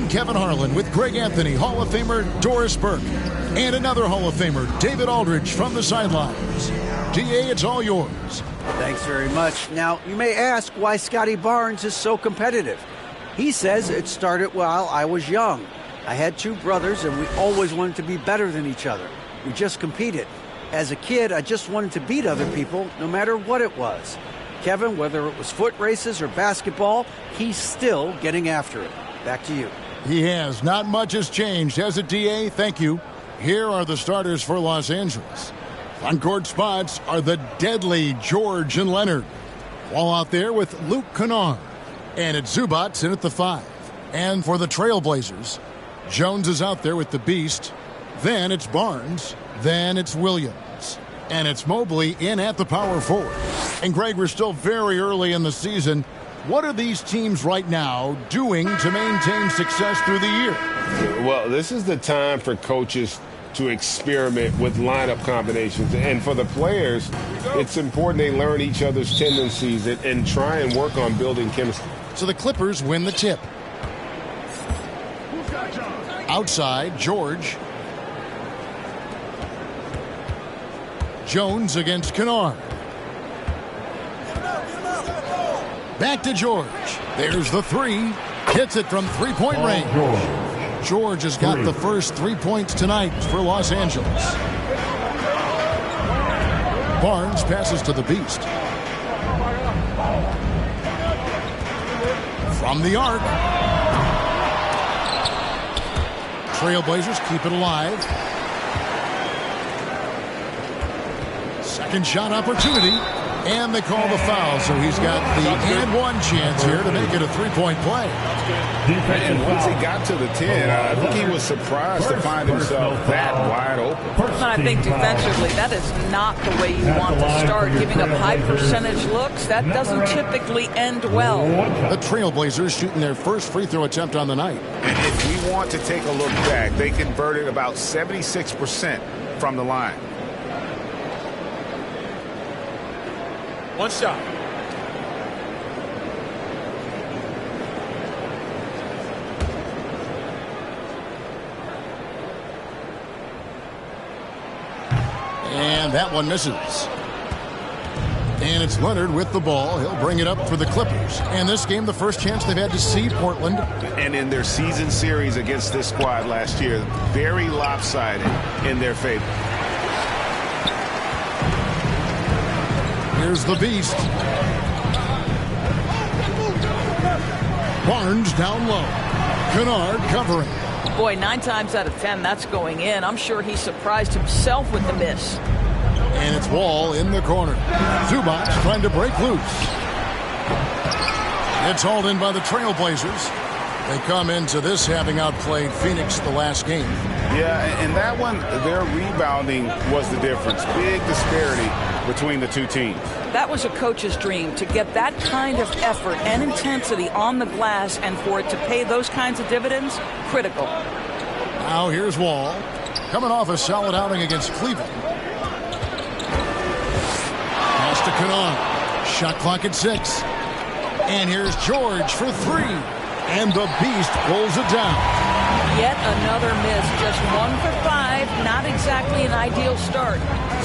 Kevin Harlan with Greg Anthony, Hall of Famer Doris Burke, and another Hall of Famer, David Aldridge, from the sidelines. DA, it's all yours. Thanks very much. Now, you may ask why Scotty Barnes is so competitive. He says it started while I was young. I had two brothers, and we always wanted to be better than each other. We just competed. As a kid, I just wanted to beat other people, no matter what it was. Kevin, whether it was foot races or basketball, he's still getting after it. Back to you. He has. Not much has changed, has it, DA? Thank you. Here are the starters for Los Angeles. On-court spots are the deadly George and Leonard. Wall out there with Luke Kennard. And it's Zubats in at the 5. And for the Trailblazers, Jones is out there with the Beast. Then it's Barnes. Then it's Williams. And it's Mobley in at the power forward. And Greg, we're still very early in the season. What are these teams right now doing to maintain success through the year? Well, this is the time for coaches to experiment with lineup combinations. And for the players, it's important they learn each other's tendencies and try and work on building chemistry. So the Clippers win the tip. Outside, George. Jones against Kennard. Back to George. There's the 3. Hits it from three-point range. George has got the first 3 points tonight for Los Angeles. Barnes passes to the Beast. From the arc. Trailblazers keep it alive. Second shot opportunity. And they call the foul, so he's got the and one chance here to make it a three-point play. And once he got to the 10, I think he was surprised to find himself that wide open. And I think defensively, that is not the way you want to start. Giving up high percentage looks, that doesn't typically end well. The Trailblazers shooting their first free throw attempt on the night. And if we want to take a look back, they converted about 76% from the line. One shot. And that one misses. And it's Leonard with the ball. He'll bring it up for the Clippers. And this game, the first chance they've had to see Portland. And in their season series against this squad last year, very lopsided in their favor. Here's the Beast. Barnes down low. Kennard covering. Boy, 9 times out of 10, that's going in. I'm sure he surprised himself with the miss. And it's Wall in the corner. Zubats trying to break loose. It's hauled in by the Trailblazers. They come into this having outplayed Phoenix the last game. Yeah, and that one, their rebounding was the difference. Big disparity between the two teams. That was a coach's dream, to get that kind of effort and intensity on the glass, and for it to pay those kinds of dividends, critical. Now here's Wall, coming off a solid outing against Cleveland. Pass to Kennard. Shot clock at 6. And here's George for 3. And the Beast pulls it down. Yet another miss, just 1 for 5. Not exactly an ideal start.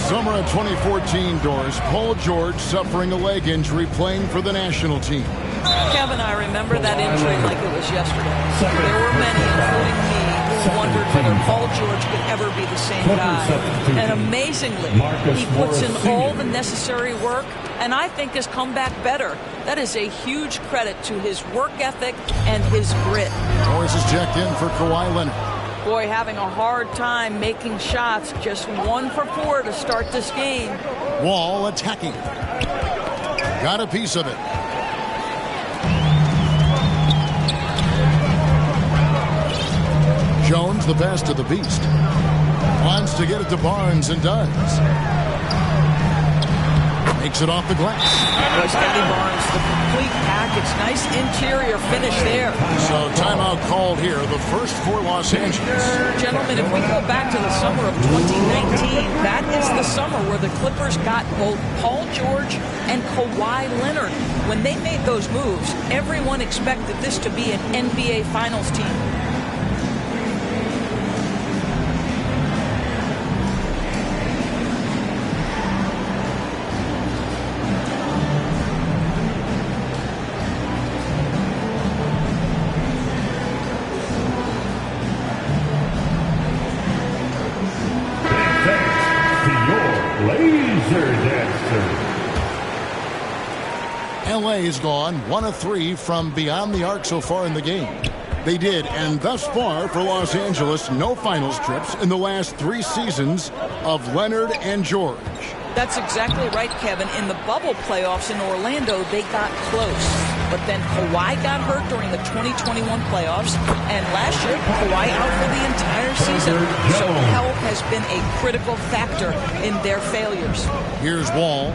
Summer of 2014, Doris. Paul George suffering a leg injury playing for the national team. Kevin, I remember that injury like it was yesterday. There were many, including me, who wondered whether Paul George could ever be the same guy. And amazingly, he puts in all the necessary work, and I think has come back better. That is a huge credit to his work ethic and his grit. Doris is checked in for Kawhi Leonard. Boy, having a hard time making shots. Just 1 for 4 to start this game. Wall attacking. Got a piece of it. Jones, the pass to the Beast. Wants to get it to Barnes and does. Makes it off the glass. Scotty Barnes, the complete package. Nice interior finish there. So timeout called here, the first for Los Angeles. Gentlemen, if we go back to the summer of 2019, that is the summer where the Clippers got both Paul George and Kawhi Leonard. When they made those moves, everyone expected this to be an NBA Finals team. LA's gone 1 of 3 from beyond the arc so far in the game. They did, and thus far for Los Angeles, no finals trips in the last 3 seasons of Leonard and George. That's exactly right, Kevin. In the bubble playoffs in Orlando, they got close. But then Kawhi got hurt during the 2021 playoffs, and last year, Kawhi out for the entire season. So health has been a critical factor in their failures. Here's Wall.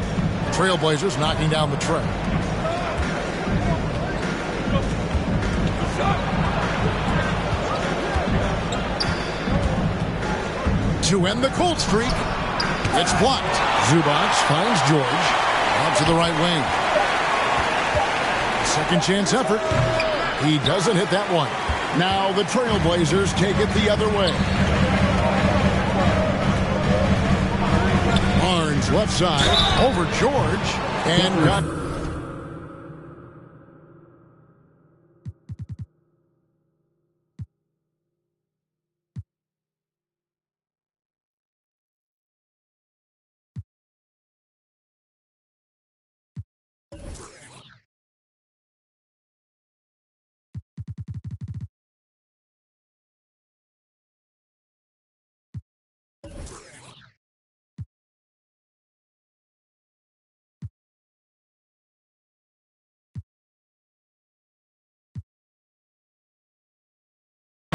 Trailblazers knocking down the tray. To end the cold streak, it's blocked. Zubac finds George out to the right wing. Second chance effort. He doesn't hit that one. Now the Trailblazers take it the other way. Barnes left side over George and got.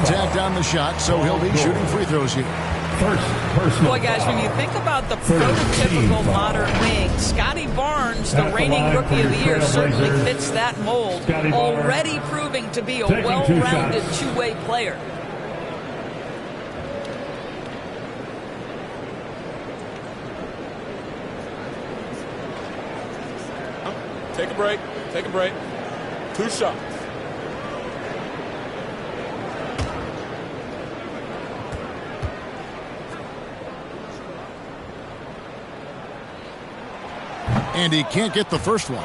Tap down the shot, so he'll be shooting free throws here. Boy, guys, when you think about the prototypical modern wing, Scotty Barnes, the reigning Rookie of the Year, certainly fits that mold, already proving to be a well-rounded two-way player. Take a break. Take a break. 2 shots. And he can't get the first one.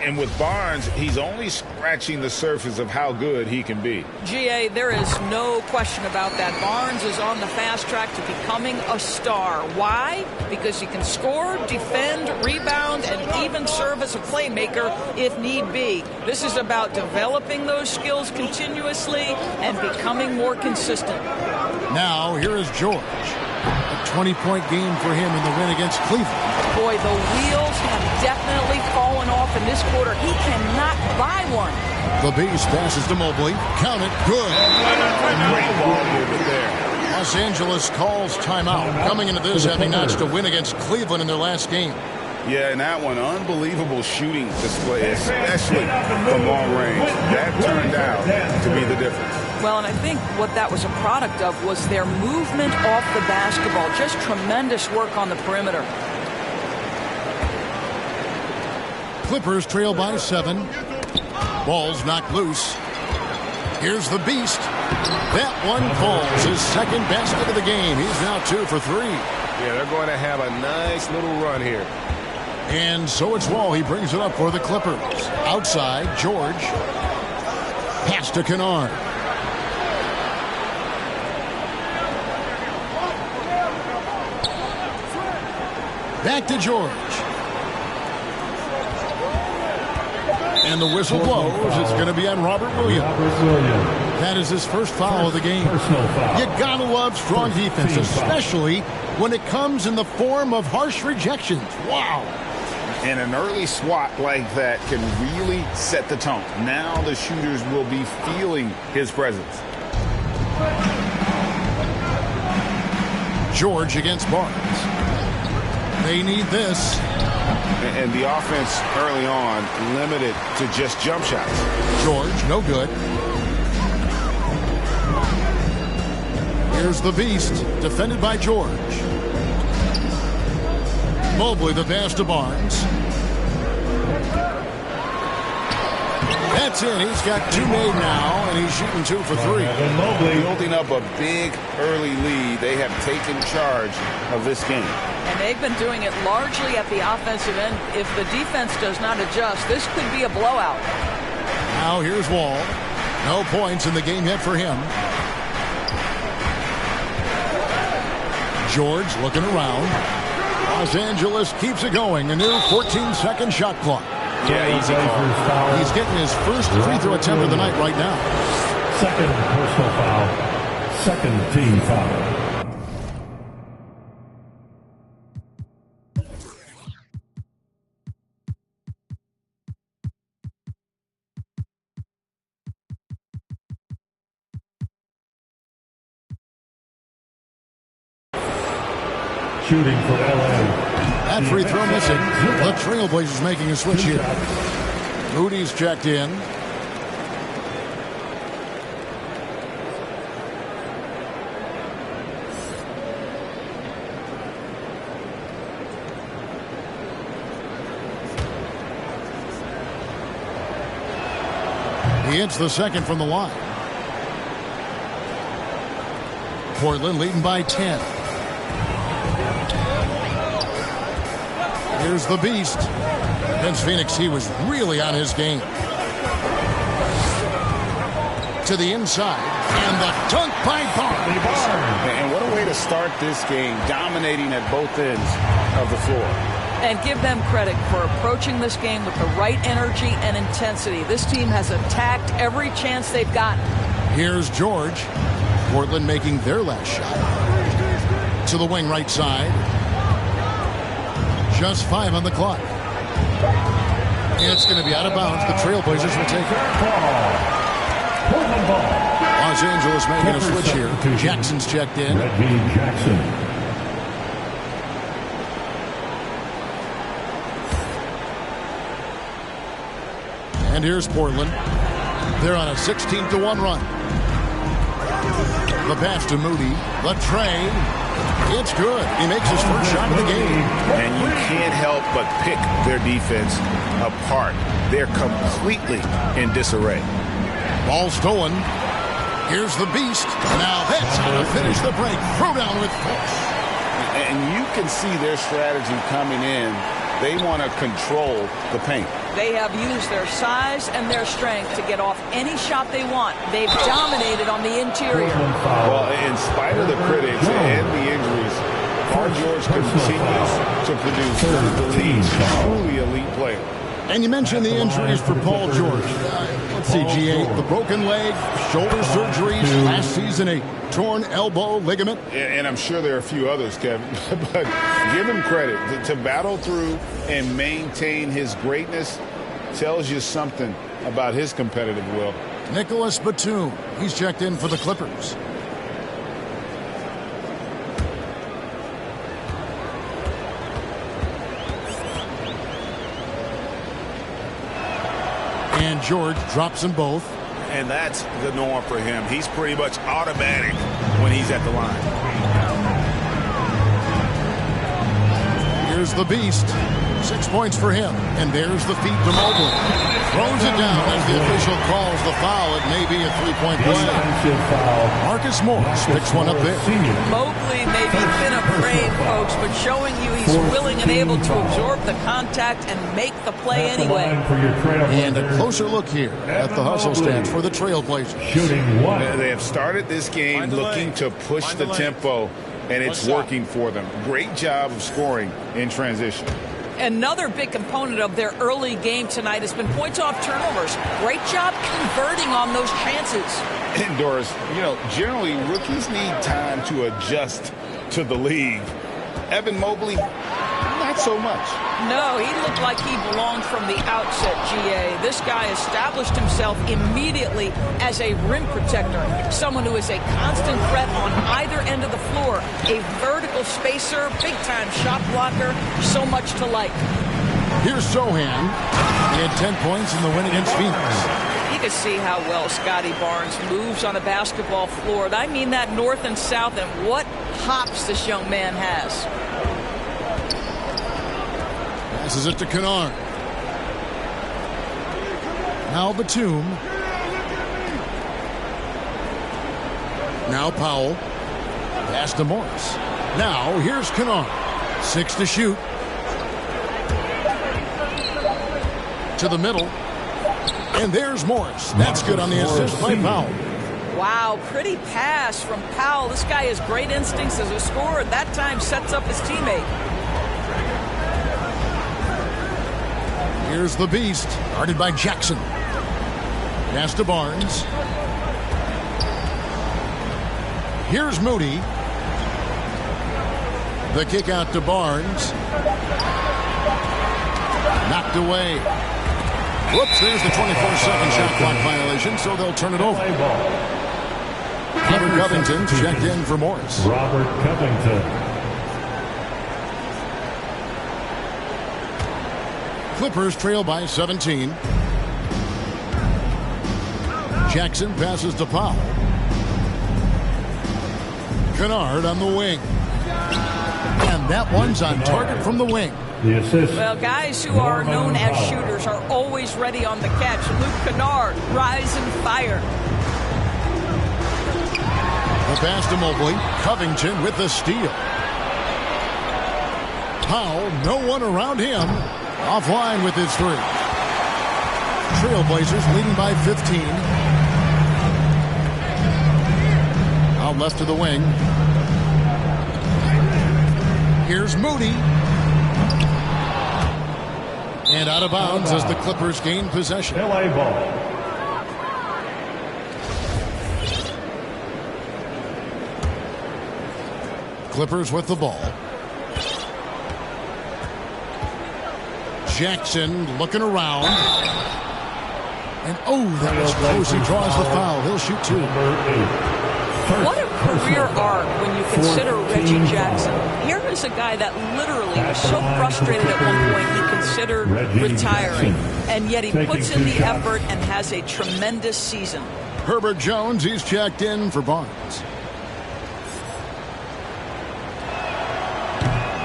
And with Barnes, he's only scratching the surface of how good he can be. GA, there is no question about that. Barnes is on the fast track to becoming a star. Why? Because he can score, defend, rebound, and even serve as a playmaker if need be. This is about developing those skills continuously and becoming more consistent. Now, here is George. A 20-point game for him in the win against Cleveland. Boy, the wheels have definitely fallen off in this quarter. He cannot buy one. The Beast passes to Mobley. Count it. Good. Great ball movement there. Los Angeles calls timeout. Coming into this, having notched a win against Cleveland in their last game. Yeah, and that one, unbelievable shooting display, especially from long range. That turned out to be the difference. Well, and I think what that was a product of was their movement off the basketball. Just tremendous work on the perimeter. Clippers trail by 7. Ball's knocked loose. Here's the Beast. That one falls. His second basket of the game. He's now 2 for 3. Yeah, they're going to have a nice little run here. And so it's Wall. He brings it up for the Clippers. Outside, George. Pass to Kennard. Back to George. And the whistle blows. It's going to be on Robert Williams. That is his first foul of the game. You gotta love strong defense, especially when it comes in the form of harsh rejections. Wow. And an early swat like that can really set the tone. Now the shooters will be feeling his presence. George against Barnes. They need this. And the offense early on limited to just jump shots. George, no good. Here's the Beast, defended by George. Mobley the pass to Barnes. That's it. He's got 2 made now, and he's shooting 2 for 3. Building up a big early lead. They have taken charge of this game. And they've been doing it largely at the offensive end. If the defense does not adjust, this could be a blowout. Now here's Wall. No points in the game yet for him. George looking around. Los Angeles keeps it going. A new 14-second shot clock. Yeah, easy call. He's getting his first free throw attempt of the night right now. Second personal foul. Second team foul. Shooting for LA. That free throw missing. The Trailblazers making a switch here. Moody's checked in. He hits the second from the line. Portland leading by 10. Here's the beast. Against Phoenix, he was really on his game. To the inside, and the dunk by Barnes. And what a way to start this game, dominating at both ends of the floor. And give them credit for approaching this game with the right energy and intensity. This team has attacked every chance they've gotten. Here's George. Portland making their last shot. To the wing right side. Just 5 on the clock. It's going to be out of bounds. The Trailblazers will take it. Los Angeles making a switch here. Jackson's checked in. Jackson. And here's Portland. They're on a 16-1 run. The pass to Moody. The tray. It's good. He makes his first shot of the game. And you can't help but pick their defense apart. They're completely in disarray. Ball stolen. Here's the beast. Now that's how to finish the break. Throw down with force. And you can see their strategy coming in. They want to control the paint. They have used their size and their strength to get off any shot they want. They've dominated on the interior. Well, in spite of the critics and the injuries, Paul George continues to produce one of the league's truly elite players. And you mentioned the injuries for Paul George. Let's see, GA, the broken leg, shoulder surgeries, last season a torn elbow ligament. And I'm sure there are a few others, Kevin, but give him credit. To battle through and maintain his greatness tells you something about his competitive will. Nicholas Batum, he's checked in for the Clippers. And George drops them both. And that's the norm for him. He's pretty much automatic when he's at the line. Here's the beast. 6 points for him. And there's the feed to Mobley. Throws it down as the official calls the foul. It may be a three-point play. Marcus Morris picks one up there. Mobley may be thin of frame, folks, but showing you he's willing and able to absorb the contact and make the play anyway. And a closer look here at the hustle stats for the Trailblazers. Shooting one. They have started this game looking to push the tempo, and it's working for them. Great job of scoring in transition. Another big component of their early game tonight has been points off turnovers. Great job converting on those chances. And Doris, you know, generally rookies need time to adjust to the league. Evan Mobley, not so much. No, he looked like he belonged from the outset, GA. This guy established himself immediately as a rim protector, someone who is a constant threat on either end of the floor, a vertical spacer, big-time shot blocker, so much to like. Here's Sohan. He had 10 points in the win against Phoenix. You can see how well Scotty Barnes moves on a basketball floor. I mean that north and south, and what hops this young man has. Passes it to Kennard. Now Batum. Now Powell. Pass to Morris. Now here's Kennard. 6 to shoot. To the middle. And there's Morris. That's good on the assist by Powell. Wow, pretty pass from Powell. This guy has great instincts as a scorer. That time sets up his teammate. Here's the beast, guarded by Jackson. Pass to Barnes. Here's Moody. The kick out to Barnes. Knocked away. Whoops, there's the 24-second shot clock violation, so they'll turn it over. Robert Covington checked in for Morris. Robert Covington. Clippers trail by 17. Jackson passes to Powell. Kennard on the wing. And that one's on target from the wing. The assist. Well, guys who are known as shooters are always ready on the catch. Luke Kennard, rise and fire. The pass to Mobley. Covington with the steal. Powell, no one around him. Offline with his three. Trailblazers leading by 15. Out left to the wing. Here's Moody. And out of bounds as the Clippers gain possession. LA ball. Clippers with the ball. Jackson looking around. And that was close. He draws the foul. He'll shoot two. What a career arc when you consider Reggie Jackson. Here is a guy that literally was so frustrated at one point he considered retiring. And yet he puts in the effort and has a tremendous season. Herbert Jones, he's checked in for Barnes.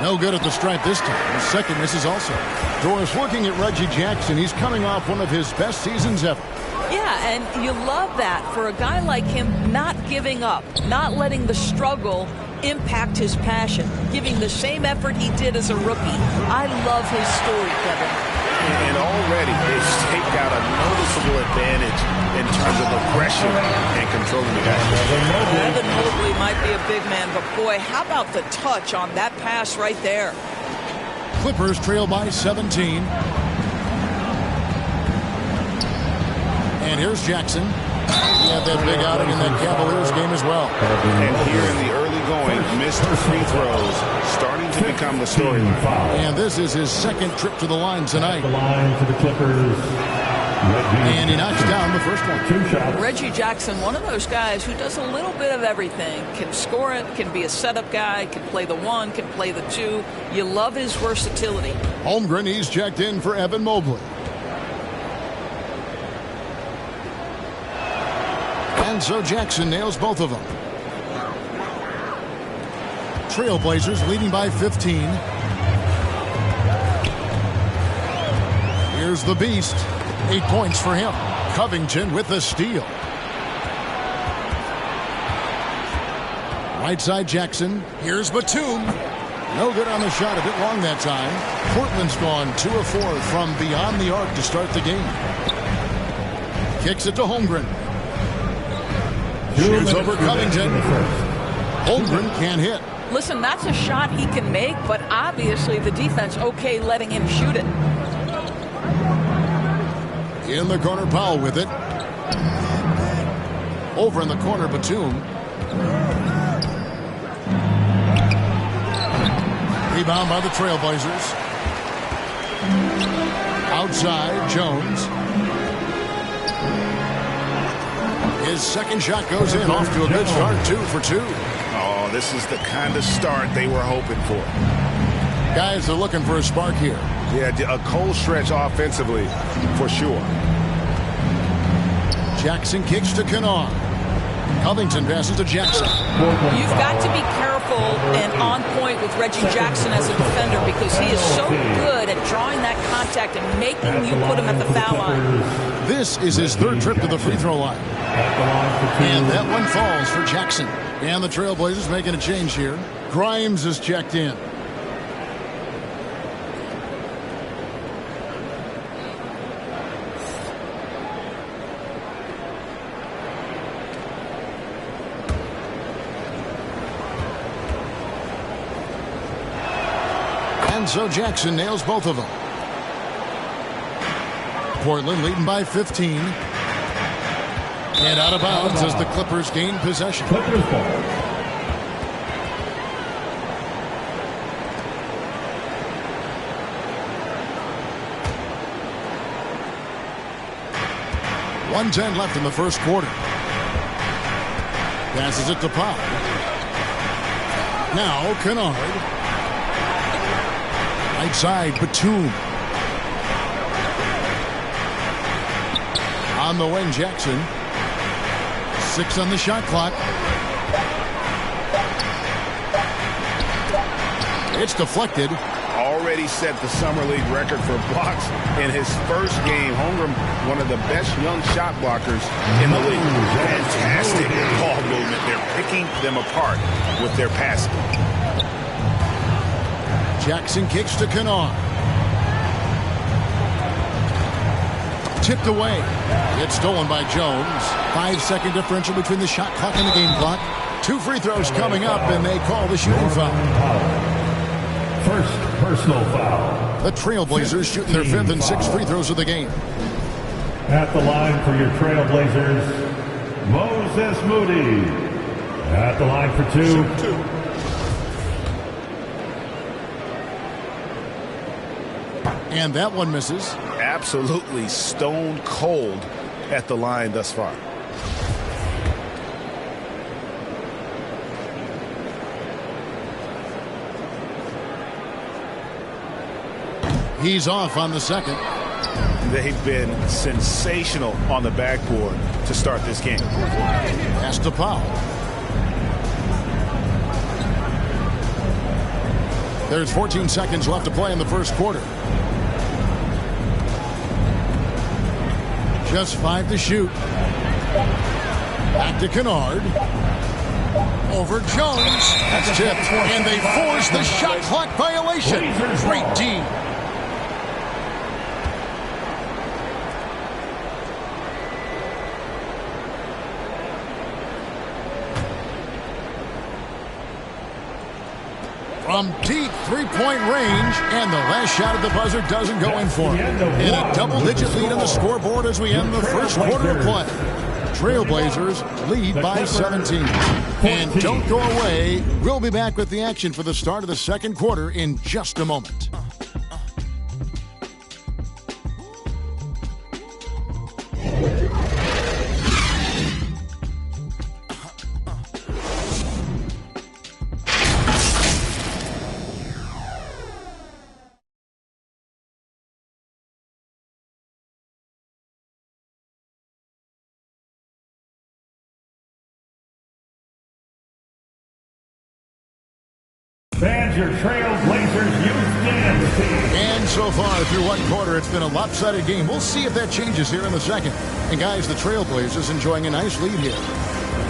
No good at the stripe this time. His second misses also. Doris, looking at Reggie Jackson, he's coming off one of his best seasons ever. Yeah, and you love that for a guy like him, not giving up, not letting the struggle impact his passion, giving the same effort he did as a rookie. I love his story, Kevin. And already they've staked out a noticeable advantage in terms of aggression and controlling the game. Evan Mobley might be a big man, but boy, how about the touch on that pass right there? Clippers trail by 17. And here's Jackson. He had that big outing in that Cavaliers game as well. And here in the early going, missed free throws, starting to become the storyline. And this is his second trip to the line tonight. The line to the Clippers. And he knocks down the first one. 2 shots. Reggie Jackson, one of those guys who does a little bit of everything. Can score it, can be a setup guy, can play the one, can play the two. You love his versatility. Holmgren, he's checked in for Evan Mobley. And so Jackson nails both of them. Trailblazers leading by 15. Here's the beast. 8 points for him. Covington with the steal. Right side Jackson. Here's Batum. No good on the shot. A bit long that time. Portland's gone 2 of 4 from beyond the arc to start the game. Kicks it to Holmgren. Shoots over Covington. Holmgren can't hit. Listen, that's a shot he can make, but obviously the defense okay letting him shoot it. In the corner, Powell with it. Over in the corner, Batum. Rebound by the Trailblazers. Outside, Jones. His second shot goes in, off to a good start, 2 for 2. Oh, this is the kind of start they were hoping for. Guys are looking for a spark here. Yeah, a cold stretch offensively, for sure. Jackson kicks to Kennard. Covington passes to Jackson. You've got to be careful and on point with Reggie Jackson as a defender because he is so good at drawing that contact and making you put him at the foul line. This is his third trip to the free throw line. And that one falls for Jackson. And the Trailblazers making a change here. Grimes is checked in. And so Jackson nails both of them. Portland leading by 15. And out of bounds as the Clippers gain possession. Clippers ball. .110 left in the first quarter. Passes it to Pop. Now Kennard. Right side, Batum. On the wing, Jackson. 6 on the shot clock. It's deflected. Already set the Summer League record for blocks in his first game. Holmgren, one of the best young shot blockers in the league. Fantastic ball movement. They're picking them apart with their passing. Jackson kicks to Kennard. Tipped away. It's stolen by Jones. 5-second differential between the shot clock and the game clock. 2 free throws coming up, and they call the shooting foul. First personal foul. The Trailblazers shooting their 5th and 6th free throws of the game. At the line for your Trailblazers, Moses Moody. At the line for 2. And that one misses. Absolutely stone cold at the line thus far. He's off on the second. They've been sensational on the backboard to start this game. Pass to Powell. There's 14 seconds left to play in the first quarter. Just 5 to shoot. Back to Kennard. Over Jones. That's tipped. And they force the shot clock violation. Great D. From deep three-point range, and the last shot at the buzzer doesn't go in for him. In a double-digit lead on the scoreboard as we end the first quarter of play. Trailblazers lead by 17. And don't go away. We'll be back with the action for the start of the second quarter in just a moment. Fans, your Trailblazers youth dance team. And so far through one quarter, it's been a lopsided game. We'll see if that changes here in the second. And guys, the Trailblazers enjoying a nice lead here.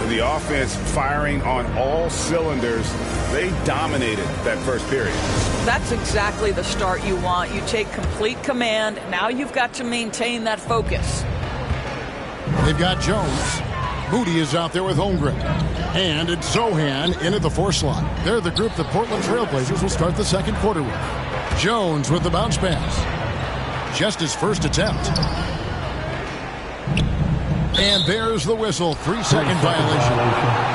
The offense firing on all cylinders. They dominated that first period. That's exactly the start you want. You take complete command. Now you've got to maintain that focus. They've got Jones. Moody is out there with Holmgren. And it's Zohan in at the 4 slot. They're the group the Portland Trailblazers will start the second quarter with. Jones with the bounce pass. Just his first attempt. And there's the whistle. 3-second violation.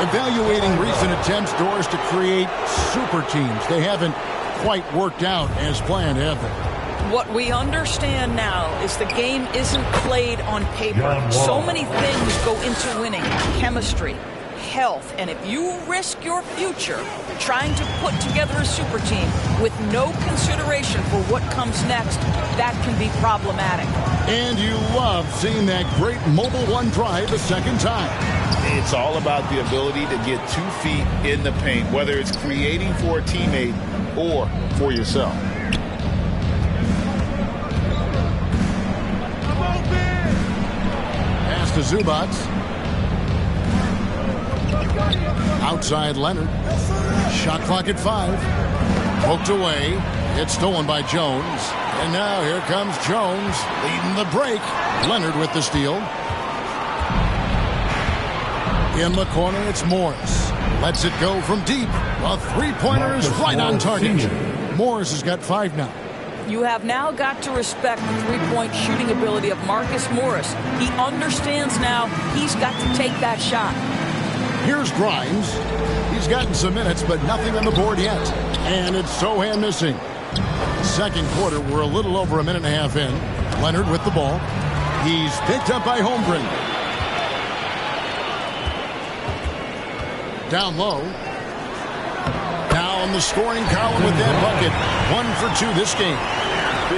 Evaluating recent attempts, Doris, to create super teams. They haven't quite worked out as planned, have they? What we understand now is the game isn't played on paper. So many things go into winning. Chemistry, health, and if you risk your future trying to put together a super team with no consideration for what comes next, that can be problematic. And you love seeing that great mobile one drive the second time. It's all about the ability to get 2 feet in the paint, whether it's creating for a teammate or for yourself. Pass to Zubats. Outside Leonard. Shot clock at 5. Poked away. It's stolen by Jones. And now here comes Jones leading the break. Leonard with the steal. In the corner, it's Morris. Lets it go from deep. A three-pointer is right on target. Morris has got 5 now. You have now got to respect the three-point shooting ability of Marcus Morris. He understands now he's got to take that shot. Here's Grimes. He's gotten some minutes, but nothing on the board yet. And it's Sohan missing. Second quarter, we're a little over a minute and a half in. Leonard with the ball. He's picked up by Holmgren. Down low. Now in the scoring column with that bucket. 1 for 2 this game.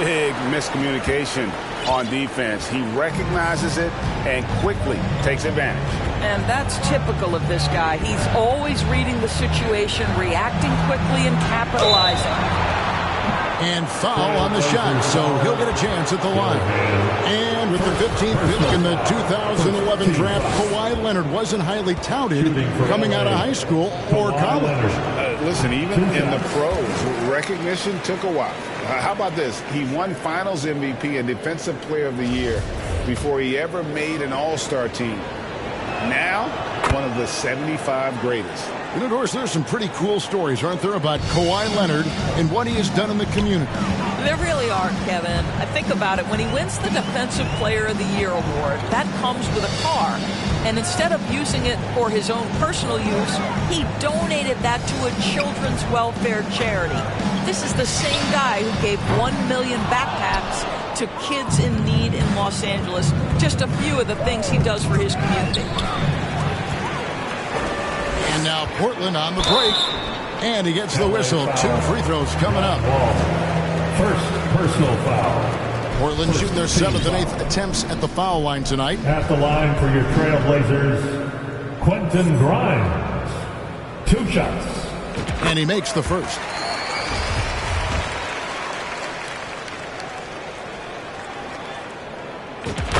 Big miscommunication on defense. He recognizes it and quickly takes advantage. And that's typical of this guy. He's always reading the situation, reacting quickly, and capitalizing. And foul on the shot, so he'll get a chance at the line. And with the 15th pick in the 2011 draft, Kawhi Leonard wasn't highly touted coming out of high school or college. Listen, even in the pros, recognition took a while. How about this? He won Finals MVP and Defensive Player of the Year before he ever made an All-Star team. Now, one of the 75 greatest. You know, Doris, there's some pretty cool stories, aren't there, about Kawhi Leonard and what he has done in the community? There really are, Kevin. I think about it. When he wins the Defensive Player of the Year award, that comes with a car. And instead of using it for his own personal use, he donated that to a children's welfare charity. This is the same guy who gave 1 million backpacks to kids in need in Los Angeles. Just a few of the things he does for his community. And now Portland on the break. And he gets the whistle. 2 free throws coming up. First personal foul. Portland shooting their 7th and 8th attempts at the foul line tonight. At the line for your Trailblazers, Quentin Grimes. 2 shots. And he makes the first.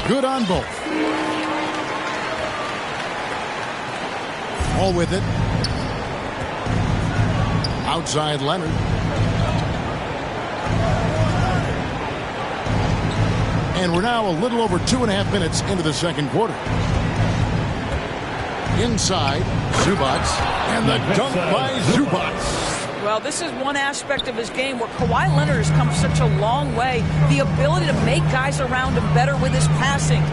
Good on both. All with it. Outside Leonard. And we're now a little over 2.5 minutes into the second quarter. Inside, Zubac. And the dunk by Zubac. Well, this is one aspect of his game where Kawhi Leonard has come such a long way. The ability to make guys around him better with his passing.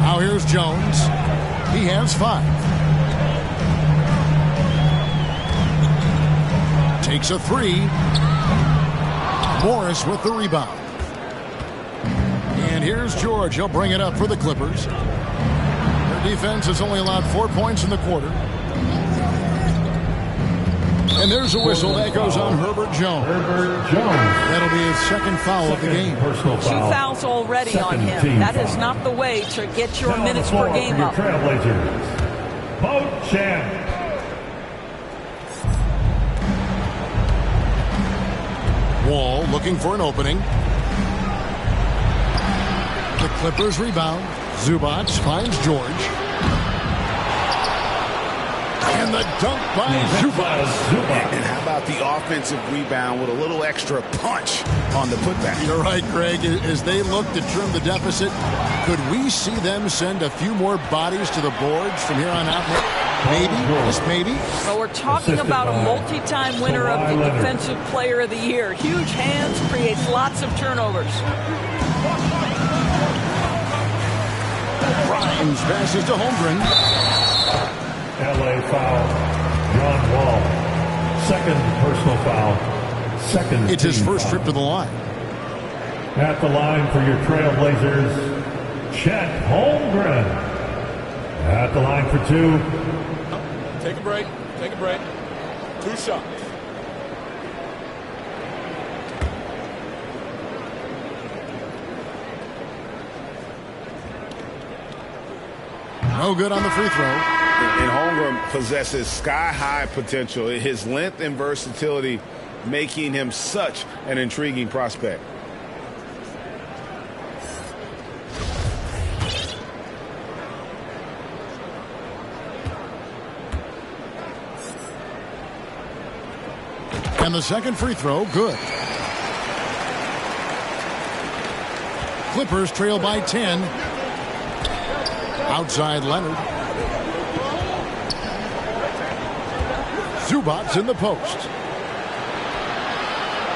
Now here's Jones. He has 5. Takes a 3. Morris with the rebound. And here's George. He'll bring it up for the Clippers. Their defense has only allowed 4 points in the quarter. And there's a whistle that goes on Herbert Jones. That'll be his second foul of the game. 2 fouls already on him. That is not the way to get your minutes per game up. Trailblazers, Beauchamp. Wall looking for an opening. The Clippers rebound. Zubac finds George. And the dunk by Zubac. And how about the offensive rebound with a little extra punch on the putback? You're right, Greg. As they look to trim the deficit, could we see them send a few more bodies to the boards from here on out? Maybe, just maybe. Well, we're talking about a multi-time winner of the Defensive Player of the Year. Huge hands, creates lots of turnovers. Grimes passes to Holmgren. LA foul. John Wall. Second personal foul. Second. It's his first foul. trip to the line. At the line for your Trailblazers, Chet Holmgren. At the line for 2. Take a break. Take a break. 2 shots. No good on the free throw. And Holmgren possesses sky-high potential. His length and versatility making him such an intriguing prospect. And the second free throw, good. Clippers trail by 10. Outside Leonard. Zubac in the post.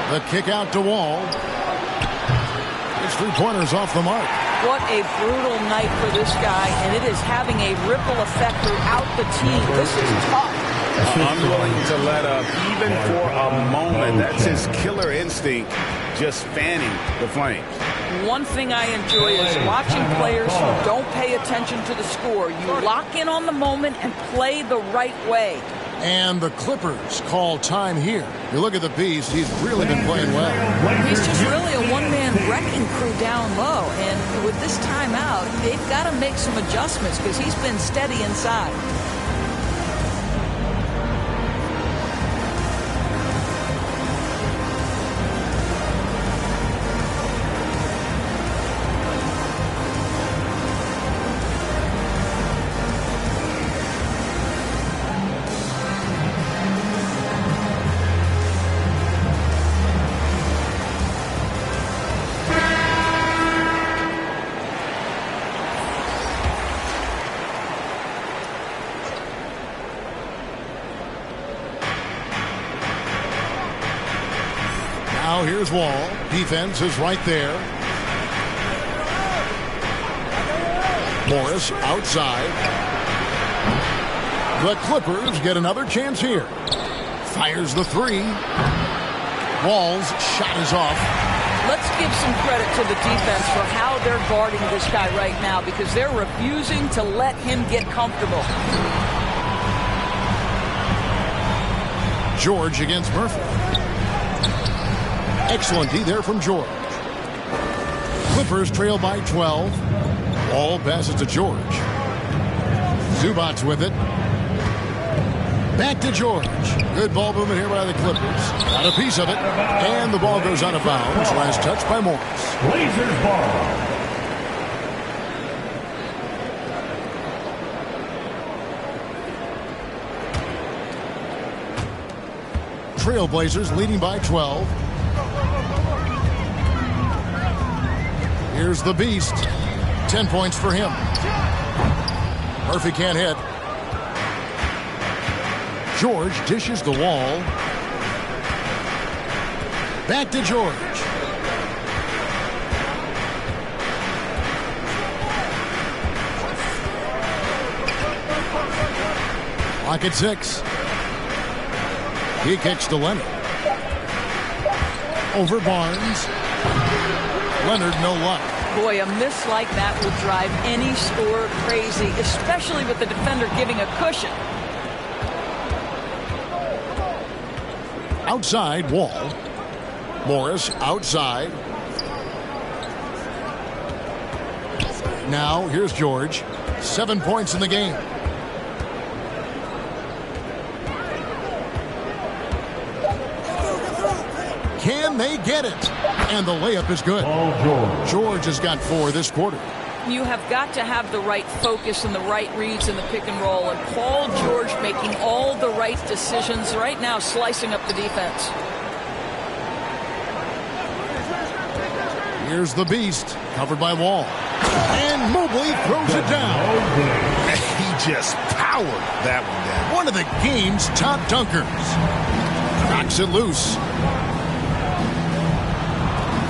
The kick out to Wall. his three-pointers off the mark. What a brutal night for this guy, and it is having a ripple effect throughout the team. This is tough. Unwilling to let up, even for a moment. That's his killer instinct, just fanning the flames. One thing I enjoy is watching players who don't pay attention to the score. You lock in on the moment and play the right way. And the Clippers call time here. You look at the Beast, he's really been playing well. He's just really a one-man wrecking crew down low. And with this timeout, they've got to make some adjustments because he's been steady inside. Now here's Wall. Defense is right there. Morris outside. The Clippers get another chance here. Fires the three. Wall's shot is off. Let's give some credit to the defense for how they're guarding this guy right now because they're refusing to let him get comfortable. George against Murphy. Excellent D there from George. Clippers trail by 12. Ball passes to George. Zubac's with it. Back to George. Good ball movement here by the Clippers. Got a piece of it. And the ball goes out of bounds. Last touch by Morris. Blazers ball. Trailblazers leading by 12. Here's the Beast. 10 points for him. Murphy can't hit. George dishes the Wall. Back to George. Clock at 6. He kicks to Leonard. Over Barnes. Leonard, no luck. Boy, a miss like that would drive any scorer crazy, especially with the defender giving a cushion. Outside, Wall. Morris outside. Now, here's George. 7 points in the game. Can they get it? And the layup is good. George has got 4 this quarter. You have got to have the right focus and the right reads in the pick and roll. And Paul George making all the right decisions right now, slicing up the defense. Here's the Beast, covered by Wall. And Mobley throws it down. He just powered that one down. One of the game's top dunkers. Knocks it loose.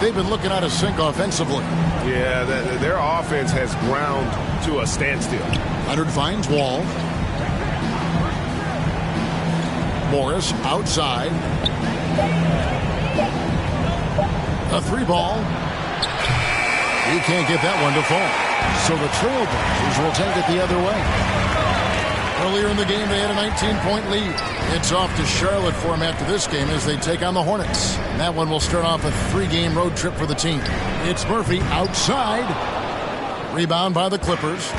They've been looking out of sync offensively. Yeah, their offense has ground to a standstill. Leonard finds Wall. Morris outside. A 3-ball. He can't get that one to fall. So the Trailblazers will take it the other way. Earlier in the game, they had a 19-point lead. It's off to Charlotte for them after this game as they take on the Hornets. And that one will start off a 3-game road trip for the team. It's Murphy outside. Rebound by the Clippers.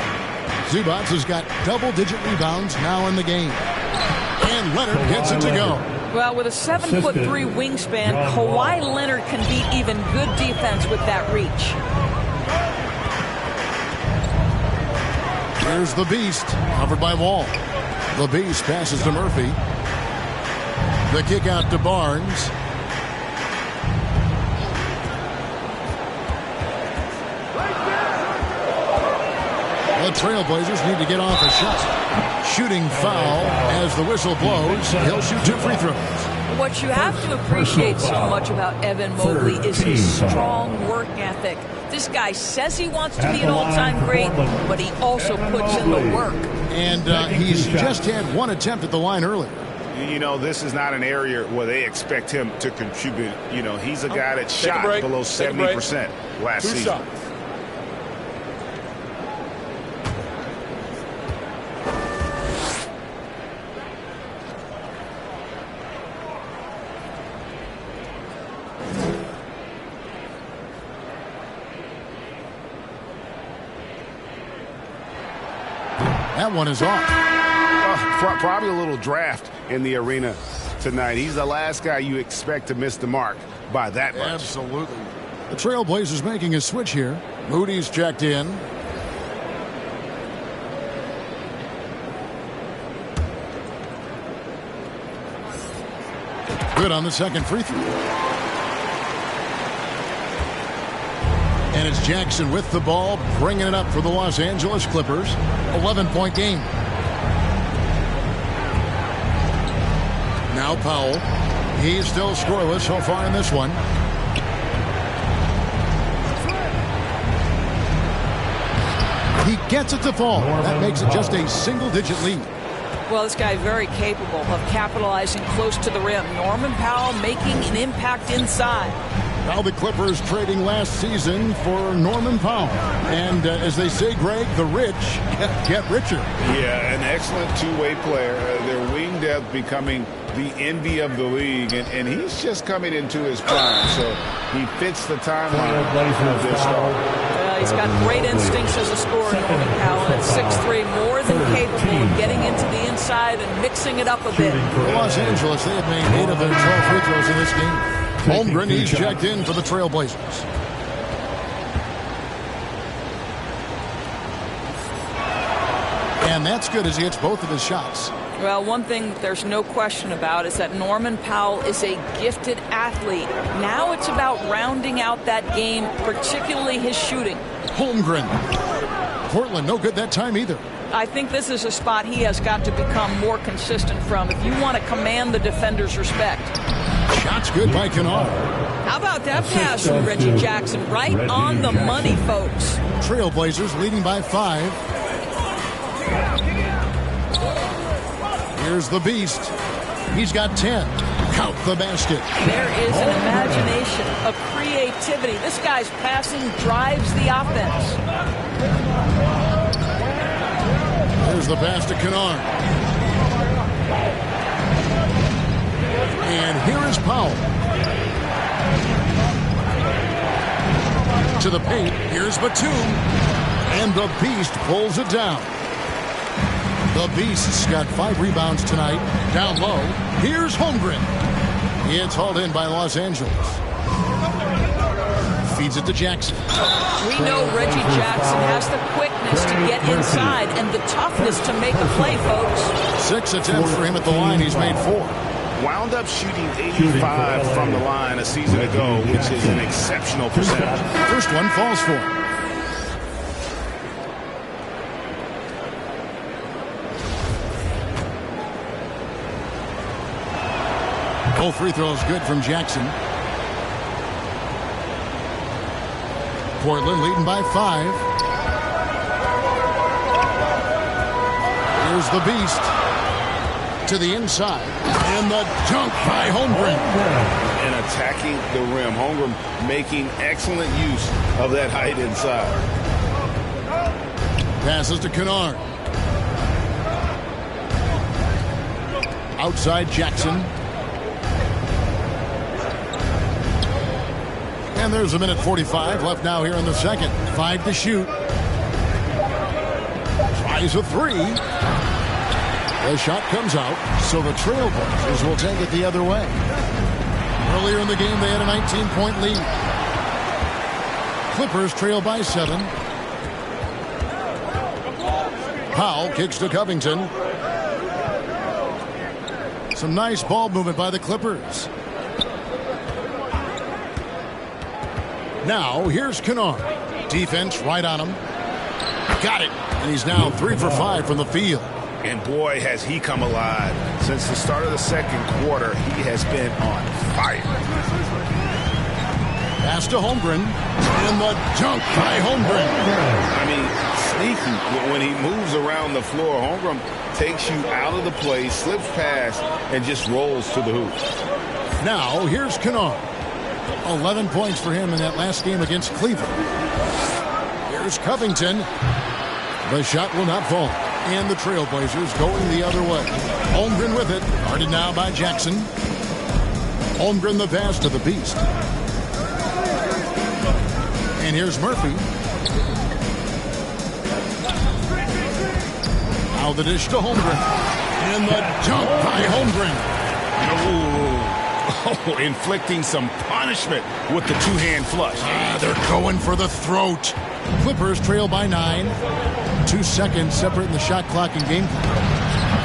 Zubac has got double-digit rebounds now in the game. And Leonard gets it to go. Well, with a 7'3" wingspan, Kawhi Leonard can beat even good defense with that reach. Here's the Beast, covered by Wall. The Beast passes to Murphy. The kick out to Barnes. The Trailblazers need to get off a shot. Shooting foul as the whistle blows. He'll shoot 2 free throws. What you have to appreciate so much about Evan Mobley is his strong work ethic. This guy says he wants to be an all-time great, but he also puts in the work. And he's just had 1 attempt at the line earlier. You know, this is not an area where they expect him to contribute. You know, he's a guy that shot below 70% last season. Shots. That one is off. Probably a little draft in the arena tonight. He's the last guy you expect to miss the mark by that much. Absolutely. The Trailblazers making a switch here. Moody's checked in. Good on the second free throw. And it's Jackson with the ball, bringing it up for the Los Angeles Clippers. 11-point game. Now Powell. He's still scoreless so far in this one. He gets it to fall. That makes it just a single-digit lead. Well, this guy very capable of capitalizing close to the rim. Norman Powell making an impact inside. Now the Clippers trading last season for Norman Powell. And as they say, Greg, the rich get richer. Yeah, an excellent two-way player. Their wing depth becoming the envy of the league. And he's just coming into his prime. So he fits the timeline of this star. He's got great instincts as a scorer, Norman Powell. At 6'3", more than capable of getting into the inside and mixing it up a bit. For Los Angeles, they have made 8 of their 12 free throws in this game. Holmgren, he's checked in for the Trailblazers. And that's good as he hits both of his shots. Well, one thing there's no question about is that Norman Powell is a gifted athlete. Now it's about rounding out that game, particularly his shooting. Holmgren. Portland, no good that time either. I think this is a spot he has got to become more consistent from if you want to command the defender's respect. Shots good by Kennard. How about that pass from Reggie Jackson? Right on the money, folks. Trailblazers leading by 5. Here's the Beast. He's got 10. Count the basket. There is an imagination, a creativity. This guy's passing drives the offense. There's the pass to Kennard. And here is Powell. To the paint. Here's Batum. And the Beast pulls it down. The Beast's got 5 rebounds tonight. Down low. Here's Holmgren. It's hauled in by Los Angeles. Feeds it to Jackson. We know Reggie Jackson has the quickness to get inside and the toughness to make a play, folks. 6 attempts for him at the line. He's made 4. Wound up shooting 85 from the line a season ago, which is an exceptional percentage. First one falls for him. Both free throws good from Jackson. Portland leading by 5. Here's the Beast. To the inside. And the dunk by Holmgren. And attacking the rim. Holmgren making excellent use of that height inside. Passes to Kennard. Outside Jackson. And there's a minute 45 left now here in the second. 5 to shoot. Tries a 3. The shot comes out, so the Trailblazers will take it the other way. Earlier in the game, they had a 19-point lead. Clippers trail by 7. Powell kicks to Covington. Some nice ball movement by the Clippers. Now, here's Kennard. Defense right on him. Got it. And he's now 3 for 5 from the field. And boy, has he come alive. Since the start of the second quarter, he has been on fire. Pass to Holmgren. And the dunk by Holmgren. I mean, sneaky. When he moves around the floor, Holmgren takes you out of the play, slips past, and just rolls to the hoop. Now, here's Kennard. 11 points for him in that last game against Cleveland. Here's Covington. The shot will not fall. And the Trailblazers going the other way. Holmgren with it. Guarded now by Jackson. Holmgren the pass to the Beast. And here's Murphy. Now the dish to Holmgren. And the dunk by Holmgren. Oh, inflicting some punishment with the two-hand flush. They're going for the throat. Clippers trail by 9. 2 seconds separating the shot clock and game clock.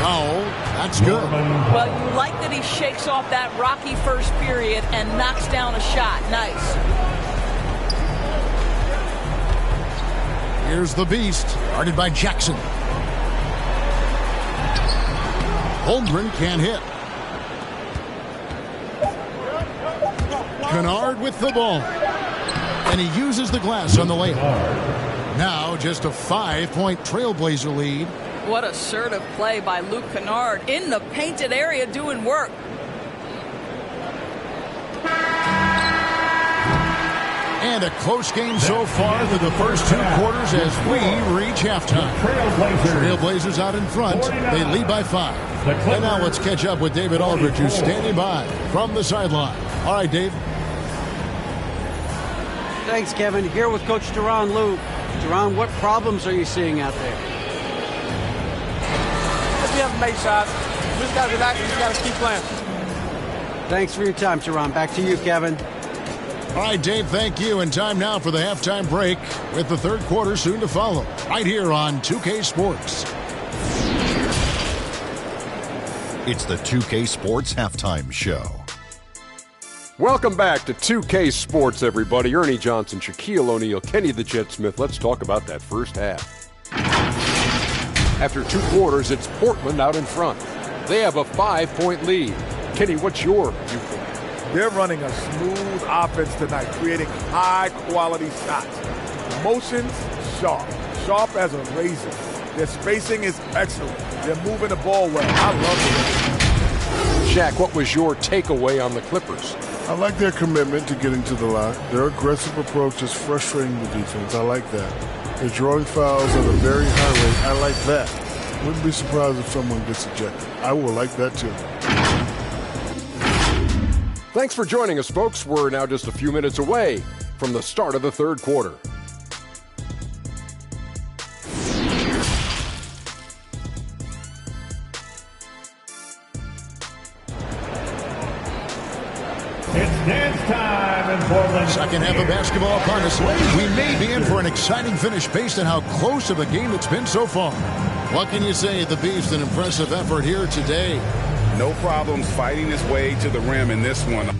Oh, that's good. Well, you like that he shakes off that rocky first period and knocks down a shot. Nice. Here's the Beast, guarded by Jackson. Holmgren can't hit. Kennard with the ball. And he uses the glass on the layup. Now just a 5-point Trailblazer lead. What assertive play by Luke Kennard in the painted area doing work. And a close game so far through the first 2 quarters as we reach halftime. Trailblazers out in front. They lead by 5. And now let's catch up with David Aldridge, who's standing by from the sideline. All right, Dave. Thanks, Kevin. Here with Coach Duran Lou. Duran, what problems are you seeing out there? We haven't made shots. We just got to relax. We just got to keep playing. Thanks for your time, Duran. Back to you, Kevin. All right, Dave, thank you. And time now for the halftime break with the third quarter soon to follow. Right here on 2K Sports. It's the 2K Sports Halftime Show. Welcome back to 2K Sports, everybody. Ernie Johnson, Shaquille O'Neal, Kenny the Jet Smith. Let's talk about that first half. After 2 quarters, it's Portland out in front. They have a 5-point lead. Kenny, what's your viewpoint? They're running a smooth offense tonight, creating high-quality shots. Motions, sharp as a razor. Their spacing is excellent. They're moving the ball well. I love it. Shaq, what was your takeaway on the Clippers? I like their commitment to getting to the line. Their aggressive approach is frustrating the defense. I like that. They're drawing fouls at a very high rate. I like that. Wouldn't be surprised if someone gets ejected. I will like that too. Thanks for joining us, folks. We're now just a few minutes away from the start of the third quarter. It's dance time in Portland. Second half of basketball upon us. We may be in for an exciting finish based on how close of a game it's been so far. What can you say? The Beast, an impressive effort here today. No problems fighting his way to the rim in this one.